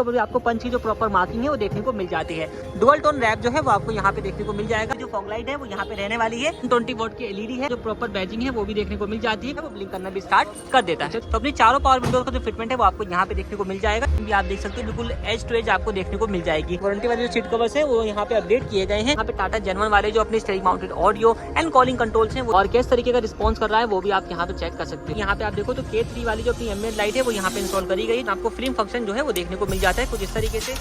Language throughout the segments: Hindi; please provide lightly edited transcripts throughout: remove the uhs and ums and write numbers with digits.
तो आपको पंच की जो प्रॉपर मार्किंग है वो देखने को मिल जाती है। डुअल टोन रैप जो है वो आपको यहाँ पे देखने को मिल जाएगा। जो फॉग लाइट है वो यहाँ पे रहने वाली है। 20 वॉट की एलईडी है। जो प्रॉपर बैजिंग है वो भी देखने को मिल जाती है। वो ब्लिंक करना भी स्टार्ट कर देता है। तो अपनी चारों पावर विंडोज का जो फिटमेंट है वो आपको यहाँ पे देखने को मिल जाएगा। भी आप देख सकते हो बिल्कुल एज टू एज आपको देखने को मिल जाएगी। वारंटी वाले जो सीट कवर्स है वो यहाँ पे अपडेट किए गए हैं। यहाँ पे टाटा जेनवन वाले जो अपने steering mounted audio and calling controls हैं और किस तरीके का रिस्पॉन्स कर रहा है वो भी आप यहाँ पे चेक कर सकते हैं। यहाँ पे आप देखो तो K3 वाली जो अपनी एम्बिएंट लाइट है वो यहाँ पे इंस्टॉल करी गई। आपको फिल्म फंक्शन जो है वो देखने को मिल जाता है कुछ इस तरीके से।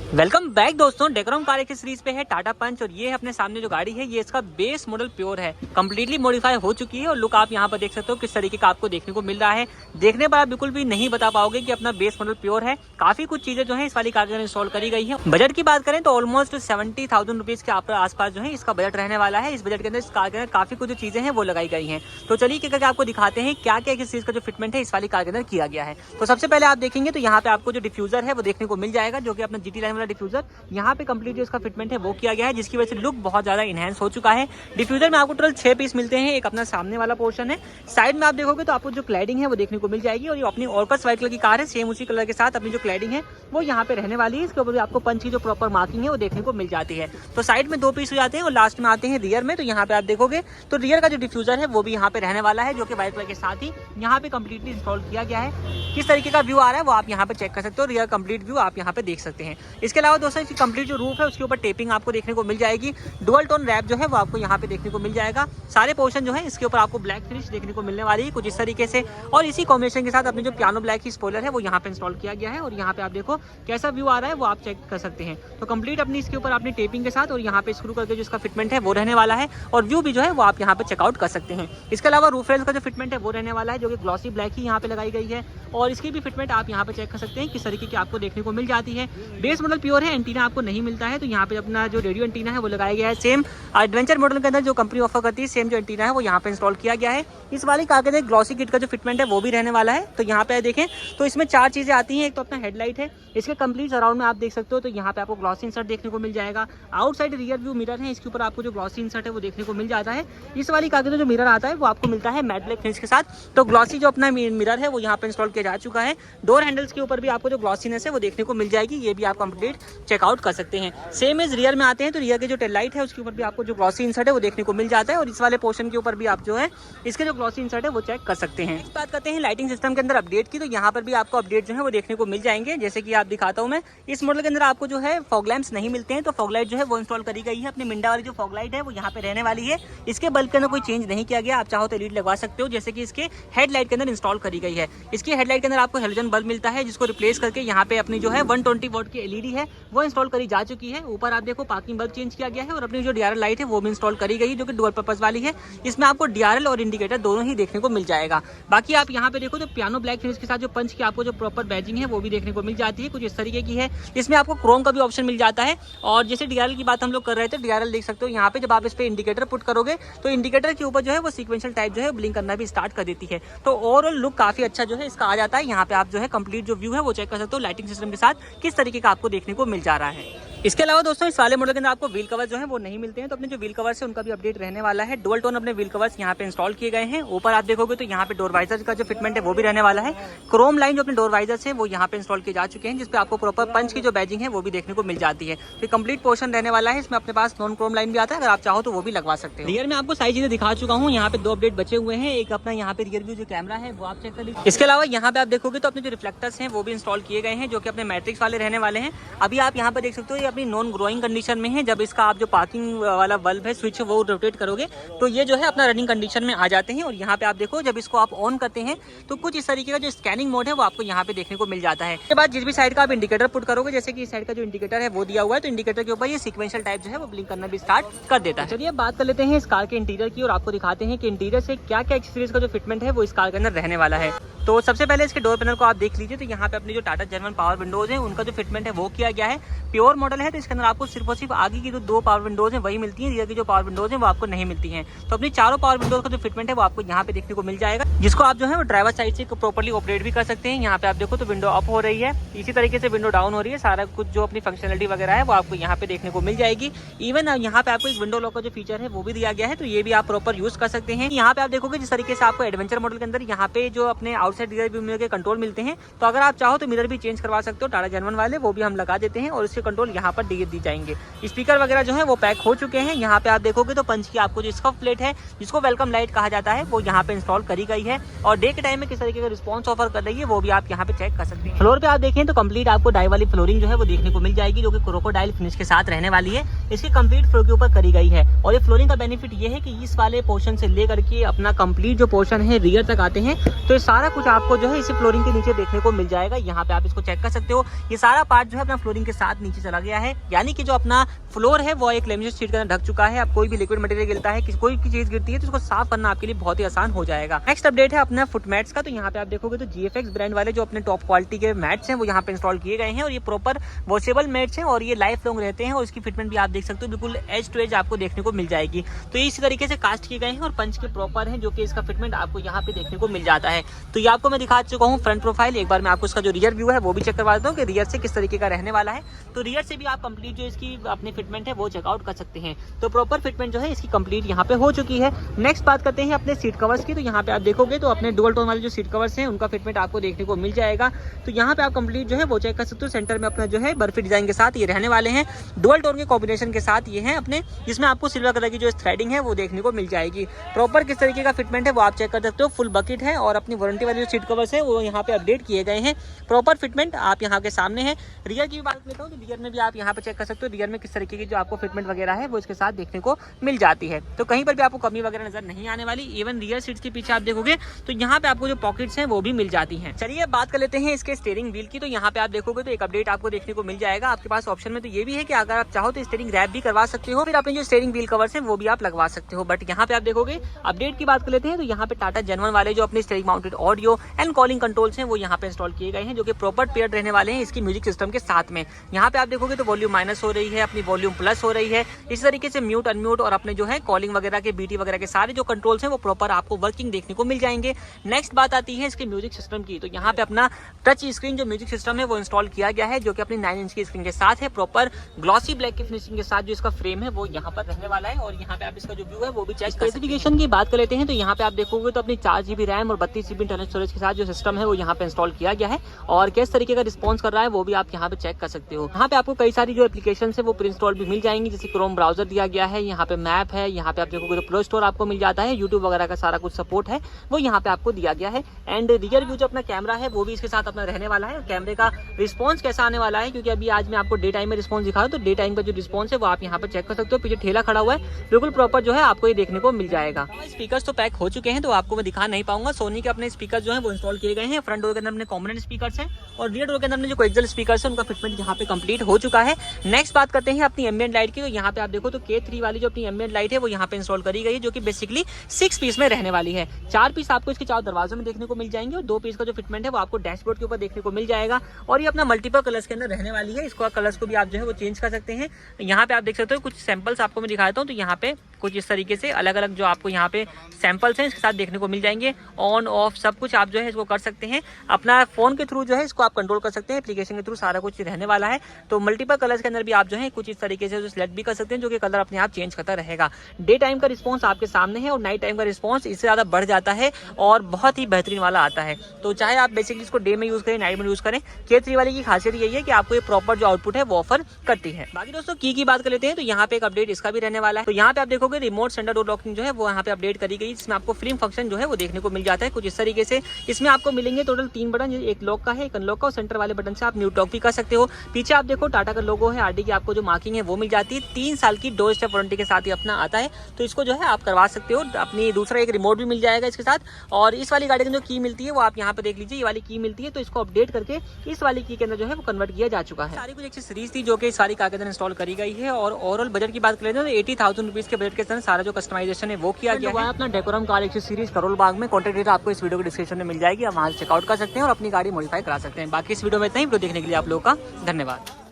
वेलकम बैक दोस्तों, डेकोरम कार की सीरीज पे है टाटा पंच और ये है अपने सामने जो गाड़ी है ये इसका बेस मॉडल प्योर है। कंप्लीटली मॉडिफाई हो चुकी है और लुक आप यहाँ पर देख सकते हो किस तरीके का आपको देखने को मिल रहा है। देखने पर आप बिल्कुल भी नहीं बता पाओगे कि अपना बेस मॉडल प्योर है। काफी कुछ चीजें जो है इस वाली कार के अंदर इंस्टॉल करी गई है। बजट की बात करें तो ऑलमोस्ट 70,000 रुपीज के आसपास जो है इसका बजट रहने वाला है। इस बजट के अंदर इस कार के अंदर काफी कुछ चीजें हैं वो लगाई गई है। तो चलिए करके आपको दिखाते हैं क्या क्या इस चीज का जो फिटमेंट है इस वाली कार के अंदर किया गया है। तो सबसे पहले आप देखेंगे तो यहाँ पे आपको जो डिफ्यूजर है वो देखने को मिल जाएगा, जो कि अपना GT लाइन वाला डिफ्यूजर यहाँ पे कंप्लीट जो इसका फिटमेंट है वो किया गया है, जिसकी वजह से लुक बहुत ज्यादा इनहेंस हो चुका है। डिफ्यूजर में आपको टोटल 6 पीस मिलते हैं। एक अपना सामने वाला पोर्शन है, साइड में आप देखोगे तो आपको जो क्लैडिंग है वो देखने को मिल जाएगी। और ये अपनी ऑर्कस व्हाइट कलर की कार है, सेम उसी कलर के साथ अपनी जो क्लैडिंग है वो यहाँ पे रहने वाली है। इसके ऊपर भी आपको पंच की जो प्रॉपर मार्किंग है वो देखने को मिल जाती है। तो साइड में 2 पीस हो जाते हैं और लास्ट में आते हैं रियर में। तो यहाँ पे आप देखोगे तो रियर का जो डिफ्यूजर है वो भी यहाँ पे रहने वाला है, जो कि व्हाइट कलर के साथ ही यहाँ पे कंप्लीटली इंस्टॉल किया गया है। किस तरीके का व्यू आ रहा है वो आप यहाँ पे चेक कर सकते हो। रियर कंप्लीट व्यू आप यहाँ पे देख सकते हैं। इसके अलावा दोस्तों इसकी कंप्लीट जो रूफ है उसके ऊपर टेपिंग आपको देखने को मिल जाएगी। डुअल टोन रैप जो है वो आपको यहाँ पे देखने को मिल जाएगा। सारे पोर्शन जो है इसके ऊपर आपको ब्लैक फिनिश देखने को मिलने वाली है कुछ इस तरीके से। और इसी कॉम्बिनेशन के साथ अपने जो पियानो ब्लैक की स्पॉइलर है वो यहाँ पे इंस्टॉल किया गया है। और यहाँ पे आप देखो कैसा व्यू आ रहा है वो आप चेक कर सकते हैं। तो कंप्लीट अपनी इसके ऊपर अपनी टेपिंग के साथ और यहाँ पे स्क्रू करके जो इसका फिटमेंट है वो रहने वाला है। और व्यू भी जो है वो आप यहाँ पे चेकआउट कर सकते हैं। इसके अलावा रूफ रेल्स का जो फिटमेंट है वो रहने वाला है, जो कि ग्लॉसी ब्लैक ही यहाँ पे लगाई गई है। और इसकी भी फिटमेंट आप यहाँ पे चेक कर सकते हैं किस तरीके की आपको देखने को मिल जाती है। बेस मॉडल प्योर है, एंटीना आपको नहीं मिलता है। तो यहाँ पे अपना जो रेडियो एंटीना है वो लगाया गया है। सेम एडवेंचर मॉडल के अंदर जो कंपनी ऑफर करती है सेम जो एंटीना है वो यहाँ पे इंस्टॉल किया गया है। इस वाली कार के अंदर ग्लॉसी किट का जो फिटमेंट है वो भी रहने वाला है। तो यहाँ पे देखें तो इसमें 4 चीजें आती हैं। एक तो अपना हेडलाइट है, इसके कंप्लीट सराउंड में आप देख सकते हो तो यहाँ पे आपको ग्लॉसी इंसर्ट देखने को मिल जाएगा। आउटसाइड रियर व्यू मिरर है, इसके ऊपर आपको जो ग्लॉसी इंसर्ट है वो देखने को मिल जाता है। इस वाली कार के अंदर जो मिरर आता है वो आपको मिलता है मैट ब्लैक फिनिश के साथ। तो ग्लॉसी जो अपना मिरर है वो यहाँ पे इंस्टॉल किया जा चुका है। डोर हैंडल्स के ऊपर भी आपको जो ग्लॉसीनेस है वो देखने को मिल जाएगी। ये भी आप कंप्लीट चेकआउट कर सकते हैं। सेम एज रियर में आते हैं तो रियर के जो टेल लाइट है उसके ऊपर भी आपको जो ग्लॉसी इंसर्ट है वो देखने को मिल जाता है। और इस वाले पोर्शन के ऊपर भी आप जो है इसके जो ग्लॉसी इंसर्ट है वो चेक कर सकते हैं। इस बात करते हैं लाइटिंग सिस्टम के अंदर अपडेट की, तो यहाँ पर भी आपको अपडेट जो है वो देखने को मिल जाएंगे। जैसे कि आप दिखाता हूँ मैं, इस मॉडल के अंदर आपको जो है फॉग लैंप्स नहीं मिलते हैं। तो फॉग लाइट जो है वो इंस्टॉल करी गई है। अपनी मिंडा वाली जो फॉग लाइट है वो यहाँ पे रहने वाली है। इसके बल्ब के अंदर कोई चेंज नहीं किया गया। आप चाहो तो एलईडी लगवा सकते हो, जैसे कि इसके हेडलाइट के अंदर इंस्टॉल करी गई है। इसकी हेडलाइट के अंदर आपको हेलोजन बल्ब मिलता है, जिसको रिप्लेस करके यहाँ पे अपनी जो है 120 वॉट की एलईडी है वो इंस्टॉल करी जा चुकी है। ऊपर आप देखो पार्किंग बल्ब चेंज किया गया है और अपनी जो डीआरएल लाइट है वो भी इंस्टॉल करी गई है, जो कि डुअल पर्पस वाली है। इसमें आपको डीआरएल और इंडिकेटर दोनों ही देखने को मिल जाएगा। बाकी आप यहाँ पे देखो तो पियानो ब्लैक फिनिश के साथ जो पंच की आपको जो प्रॉपर बैजिंग है वो भी देखने को मिल जाती है कुछ इस तरीके की है। इसमें आपको क्रोम का भी ऑप्शन मिल जाता है। और जैसे डीआरएल की बात हम लोग कर रहे थे, डीआरएल देख सकते हो यहाँ पे जब आप इस पे इंडिकेटर पुट करोगे तो इंडिकेटर के ऊपर जो है वो सीक्वेंशियल टाइप जो है ब्लिंक करना भी स्टार्ट कर देती है। तो ओवरऑल लुक काफी अच्छा जो है इसका आ जाता है। यहाँ पे आप जो है कंप्लीट जो व्यू है वो चेक कर सकते हो लाइटिंग सिस्टम के साथ किस तरीके का आपको देखने को मिल जा रहा है। इसके अलावा दोस्तों इस वाले मॉडल के अंदर आपको व्हील कवर जो है वो नहीं मिलते हैं। तो अपने जो व्हील कवर्स है उनका भी अपडेट रहने वाला है। डुअल टोन अपने व्हील कवर्स यहाँ पे इंस्टॉल किए गए हैं। ऊपर आप देखोगे तो यहाँ पे डोर वाइजर का जो फिटमेंट है वो भी रहने वाला है। क्रोम लाइन जो अपने डोर वाइजर्स है वो यहाँ पे इंस्टॉल किए जा चुके हैं, जिसपे आपको प्रॉपर पंच की जो बैजिंग है वो भी देखने को मिल जाती है। तो कंप्लीट पोर्शन रहने वाला है। इसमें अपने पास नॉन क्रोम लाइन भी आता है, अगर आप चाहो तो वो भी लगवा सकते हैं। रियर में आपको सारी चीजें दिखा चुका हूँ। यहाँ पे 2 अपडेट बचे हुए हैं। एक अपना यहाँ पे रियर व्यू जो कैमरा है वो आप चेक कर लीजिए। इसके अलावा यहाँ पे आप देखोगे तो अपने जो रिफ्लेक्टर्स हैं वो भी इंस्टॉल किए गए हैं, जो कि अपने मैट्रिक्स वाले रहने वाले हैं। अभी आप यहाँ पे देख सकते हो ये अपनी नॉन ग्रोइंग कंडीशन में है। जब इसका आप जो पार्किंग वाला बल्ब है स्विच वो रोटेट करोगे तो ये जो है अपना रनिंग कंडीशन में आ जाते हैं। और यहाँ पे आप देखो जब इसको आप ऑन करते हैं तो कुछ इस तरीके का जो स्कैनिंग मोड है वो आपको यहाँ पे देखने को मिल जाता है। इसके बाद जिस भी साइड का आप इंडिकेटर पुट करोगे, जैसे कि इस साइड का जो इंडिकेटर है वो दिया हुआ है, तो इंडिकेटर के ऊपर ये सीक्वेंशियल टाइप जो है वो ब्लिंक करना भी स्टार्ट कर देता है। चलिए बात कर लेते हैं इस कार के इंटीरियर की और आपको दिखाते हैं कि इंटीरियर से क्या क्या एक्सेसरीज का जो फिटमेंट है वो इस कार के अंदर रहने वाला है। तो सबसे पहले इसके डोर पैनल को आप देख लीजिए। तो यहाँ पे अपनी जो टाटा जेनवन पावर विंडोज है उनका जो फिटमेंट है वो किया गया है। प्योर मॉडल है तो इसके अंदर आपको सिर्फ और सिर्फ आगे की जो 2 पावर विंडोज है वही मिलती है। रियर की जो पावर विंडोज है वो आपको नहीं मिलती है। तो अपनी चारों पावर विंडोज का जो फिटमेंट है वो आपको यहाँ पे देखने को मिल जाएगा, जिसको आप जो है वो ड्राइवर साइड से प्रॉपर्ली ऑपरेट भी कर सकते हैं। यहाँ पे आप देखो तो विंडो अप हो रही है, इसी तरीके से विंडो डाउन हो रही है। सारा कुछ जो अपनी फंक्शनलिटी वगैरह है वो आपको यहाँ पे देखने को मिल जाएगी। इवन यहाँ पे आपको एक विंडो लॉक का जो फीचर है वो भी दिया गया है, तो ये भी आप प्रॉपर यूज कर सकते हैं। यहाँ पे आप देखोगे जिस तरीके से आपको एडवेंचर मॉडल के अंदर यहाँ पे जो अपने outside outside rear view mirror के कंट्रोल मिलते हैं। तो अगर आप चाहो तो मिरर भी चेंज करवा सकते हो, टाटा जेनवन वाले वो भी हम लगा देते हैं और इसके कंट्रोल यहाँ पर दी जाएंगे। स्पीकर वगैरह जो है वो पैक हो चुके हैं। यहाँ पे आप देखोगे तो पंच की आपको जो स्कफ प्लेट है जिसको वेलकम लाइट कहा जाता है वो यहाँ पे इंस्टॉल करी गई है और डे के टाइम में किस तरीके का रिस्पॉन्स ऑफर कर रही है वो भी आप यहाँ पे चेक कर सकते हैं। फ्लोर पे आप देखें तो कंप्लीट आपको डाई वाली फ्लोरिंग जो है वो देखने को मिल जाएगी, जो कि क्रोकोडाइल फिनिश के साथ रहने वाली है। इसकी कंप्लीट फ्लोर के ऊपर करी गई है और ये फ्लोरिंग का बेनिफिट ये है कि इस वाले पोर्शन से लेकर के अपना कंप्लीट जो पोर्शन है रियर तक आते हैं तो ये सारा कुछ आपको जो है इसी फ्लोरिंग के नीचे देखने को मिल जाएगा। यहाँ पे आप इसको चेक कर सकते हो, ये सारा पार्ट जो है अपना फ्लोरिंग के साथ नीचे चला गया है, यानी कि जो अपना फ्लोर है वो एक लेमिनेट शीट के अंदर ढक चुका है। अब कोई भी लिक्विड मटेरियल गिरता है, कोई भी चीज गिरती है तो उसको साफ करना आपके लिए बहुत ही आसान हो जाएगा। नेक्स्ट अपडेट है अपना फुट मैट्स का। तो यहाँ पे आप देखोगे तो GFX ब्रांड वाले जो अपने टॉप क्वालिटी के मैट्स हैं वो यहाँ पे इंस्टॉल किए गए हैं और ये प्रॉपर वॉशेबल मैट्स हैं और ये लाइफ लॉन्ग रहते हैं और इसकी फिटमेंट भी आप देख सकते हो बिल्कुल एज टू एज आपको देखने को मिल जाएगी। तो इसी तरीके से कास्ट किए गए हैं और पंच के प्रॉपर है, जो कि इसका फिटमेंट आपको यहाँ पे देखने को मिल जाता है। तो ये आपको मैं दिखा चुका हूँ फ्रंट प्रोफाइल। एक बार मैं आपको इसका जो रियर व्यू है वो भी चेक करवा देता हूँ कि रियर से किस तरीके का रहने वाला है। तो रियर से भी आप कंप्लीट जो इसकी अपनी फिटमेंट है वो चेकआउट कर सकते हैं। तो प्रॉपर फिटमेंट जो है इसकी कंप्लीट यहाँ पे हो चुकी है। नेक्स्ट बात करते हैं अपने सीट कवर्स की। तो यहाँ पे आप देखोगे तो अपने डुअल टोन वाले जो सीट कवर्स हैं उनका फिटमेंट आपको देखने को मिल जाएगा। तो यहाँ पे आप कंप्लीट जो है वो चेक कर सकते हो। सेंटर में अपना जो है बर्फी डिजाइन के साथ ये रहने वाले हैं, डुअल टोन के कॉम्बिनेशन के साथ ये हैं अपने, जिसमें आपको सिल्वर कलर की जो थ्रेडिंग है वो देखने को मिल जाएगी। प्रॉपर किस तरीके का फिटमेंट है वो आप चेक कर सकते हो। फुल बकेट है और अपनी वारंटी वाले जो सीट कवर्स है वो यहाँ पे अपडेट किए गए हैं। प्रॉपर फिटमेंट आप यहाँ के सामने है। रियर की भी बात लेता हूँ तो रियर में भी आप यहाँ पे चेक कर सकते हो, रियर में किस तरीके की जो आपको फिटमेंट वगैरह है वो इसके साथ देखने को मिल जाती है। तो कहीं पर भी आपको कमी वगैरह नजर नहीं आने वाली। इवन रियर सीट्स के पीछे आप देखोगे तो यहाँ पे आपको जो पॉकेट्स हैं वो भी मिल जाती हैं। चलिए बात कर लेते हैं इसके स्टीयरिंग व्हील की। तो यहाँ पे आप देखोगे तो एक अपडेट आपको देखने को मिल जाएगा। आपके पास ऑप्शन में तो ये भी है कि अगर आप चाहो तो स्टीयरिंग रैप भी करवा सकते हो, फिर अपने जो स्टीयरिंग व्हील कवर्स हैं वो भी आप लगवा सकते हो। बट यहाँ पे आप देखोगे अपडेट की बात कर लेते हैं तो यहाँ पे टाटा जेनवन वाले जो अपने steering mounted audio and calling controls हैं वो यहाँ पे इंस्टॉल किए गए हैं, जो कि प्रॉपर पेयर्ड रहने वाले हैं इसकी म्यूजिक सिस्टम के साथ में। यहाँ पे आप देखोगे तो वॉल्यूम माइनस हो रही है, अपनी वॉल्यूम प्लस हो रही है। इस तरीके से म्यूट अनम्यूट और अपने जो है कॉलिंग वगैरह के बीटी वगैरह के सारे जो कंट्रोल्स हैं वो प्रॉपर आपको वर्किंग देखने को मिल जाएंगे। नेक्स्ट बात आती है इसके म्यूजिक सिस्टम की। तो यहाँ पे अपना टच स्क्रीन जो म्यूजिक सिस्टम है वो इंस्टॉल किया गया है, जो कि अपनी 9 इंच की स्क्रीन के साथ है। प्रॉपर ग्लॉसी ब्लैक की फिनिशिंग के साथ जो इसका फ्रेम है वो यहाँ पर रहने वाला है और यहाँ पे आप इसका जो व्यू है वो भी चेक। स्पेसिफिकेशन की बात कर लेते हैं तो यहाँ पे आप देखोगे तो अपनी 4 GB रैम और 32 GB इंटरनल स्टोरेज के साथ जो सिस्टम है वो यहाँ पे इंस्टॉल किया गया है और किस तरीके का रिस्पॉन्स कर रहा है वो भी आप यहाँ पे चेक कर सकते हो। यहाँ पे आपको कई सारी जो एप्लीकेशन है वो प्री इंस्टॉल भी मिल जाएंगी, जैसे क्रोम ब्राउजर दिया गया है, यहाँ पे मैप है, यहाँ पे आप देखोगे तो प्ले स्टोर आपको मिल जाता है, यूट्यूब वगैरह का सारा कुछ सपोर्ट है वो यहाँ पे आपको दिया गया है। एंड रियर व्यू जो अपना कैमरा है वो भी इसके साथ अपना रहने वाला है। कैमरे का रिस्पॉन्स कैसा आने वाला है, क्योंकि अभी आज मैं आपको डे टाइम में रिस्पॉन्स दिखा तो डे टाइम का जो रिस्पॉन्स है वो आप यहाँ पर चेक कर सकते हो। पीछे ठेला खड़ा हुआ है, बिल्कुल प्रॉपर जो है आपको ये देखने को मिल जाएगा। स्पीकर्स तो पैक हो चुके हैं तो आपको मैं दिखा नहीं पाऊंगा। सोनी के अपने स्पीकर जो है वो इंस्टॉल किए गए हैं। फ्रंट डोर के अंदर अपने कॉम्पोनेंट स्पीकर्स हैं और रियर डोर के अंदर जो कोएक्सियल स्पीकर्स है उनका फिटमेंट यहाँ पे कंप्लीट हो चुका है। नेक्स्ट बात करते हैं अपनी एम्बिएंट लाइट की। तो यहाँ पे आप देखो तो K3 वाली जो अपनी एम्बिएंट लाइट है वो यहाँ पे इंस्टॉल करी गई है, जो कि बेसिकली 6 पीस में रहने वाली है। 4 पीस आपको इसके चारों दरवाजों में देखने को मिल जाएंगे और 2 पीस का जो फिटमेंट है वो आपको डैशबोर्ड के ऊपर देखने को मिल जाएगा और ये अपना मल्टीपल कलर्स के अंदर रहने वाली है। इसको कलर्स को भी आप जो है वो चेंज कर सकते हैं। यहाँ पे आप देख सकते हो कुछ सैंपल्स आपको मैं दिखाता हूँ। तो यहाँ पे कुछ इस तरीके से अलग अलग जो आपको यहाँ पे सैंपल्स हैं इसके साथ देखने को मिल जाएंगे। ऑन ऑफ सब कुछ आप जो है इसको कर सकते हैं। अपना फोन के थ्रू जो है इसको आप कंट्रोल कर सकते हैं, एप्लीकेशन के थ्रू सारा कुछ रहने वाला है। तो मल्टीपल कलर्स के अंदर भी आप जो है कुछ इस तरीके से सिलेक्ट भी कर सकते हैं, जो कि कलर अपने आप चेंज करता रहेगा। डे टाइम का रिस्पॉन्स आपके सामने है और नाइट टाइम का रिस्पॉन्स इससे ज़्यादा बढ़ जाता है और बहुत ही बेहतरीन वाला आता है। तो चाहे आप बेसिकली इसको डे में यूज़ करें नाइट में यूज़ करें, K3 वाली की खासियत यही है कि आपको ये प्रॉपर जो आउटपुट है वो ऑफर करती है। बाकी दोस्तों की बात कर लेते हैं तो यहाँ पे एक अपडेट इसका भी रहने वाला है। तो यहाँ पे आप देखोगे रिमोट सेंटर डोर लॉकिंग जो है वो यहाँ पे अपडेट करी गई, जिसमें आपको फ्लिम फंक्शन जो है वो देखने को मिल जाता है कुछ इस तरीके से। इसमें आपको मिलेंगे टोटल 3 बटन, एक लॉक का है, एक अनलॉक का और सेंटर वाले बटन से आप म्यूट लॉक भी कर सकते हो। पीछे आप देखो टाटा का लोगो है, आरडी की आपको जो मार्किंग है वो मिल जाती है। 3 साल की डोर स्टेप वारंटी के साथ ही अपना आता है, तो इसको जो है आप करवा सकते हो। अपनी दूसरा एक रिमोट भी मिल जाएगा इसके साथ और इस वाली गाड़ी की जो की मिलती है वो आप यहाँ पे देख लीजिए, ये वाली की मिलती है। तो इसको अपडेट करके इस वाली की के अंदर जो है वो कन्वर्ट किया जा चुका है। सारी कुछ एक्सेसरीज थी जो कि सारी कार के अंदर इंस्टॉल करी गई है और ओवरऑल बजट की बात करें तो 80,000 रुपीज के बजट के अंदर सारा जो कस्टमाइजेशन है वो किया गया है। अपना decorum car accessories Karol Bagh में, कॉन्टैक्ट डिटेल आपको इस वीडियो के डिस्क्रिप्शन में मिल जाएगी, आप वहाँ से चेकआउट कर सकते हैं और अपनी गाड़ी मॉडिफाई करा सकते हैं। बाकी इस वीडियो में इतना ही। वीडियो देखने के लिए आप लोगों का धन्यवाद।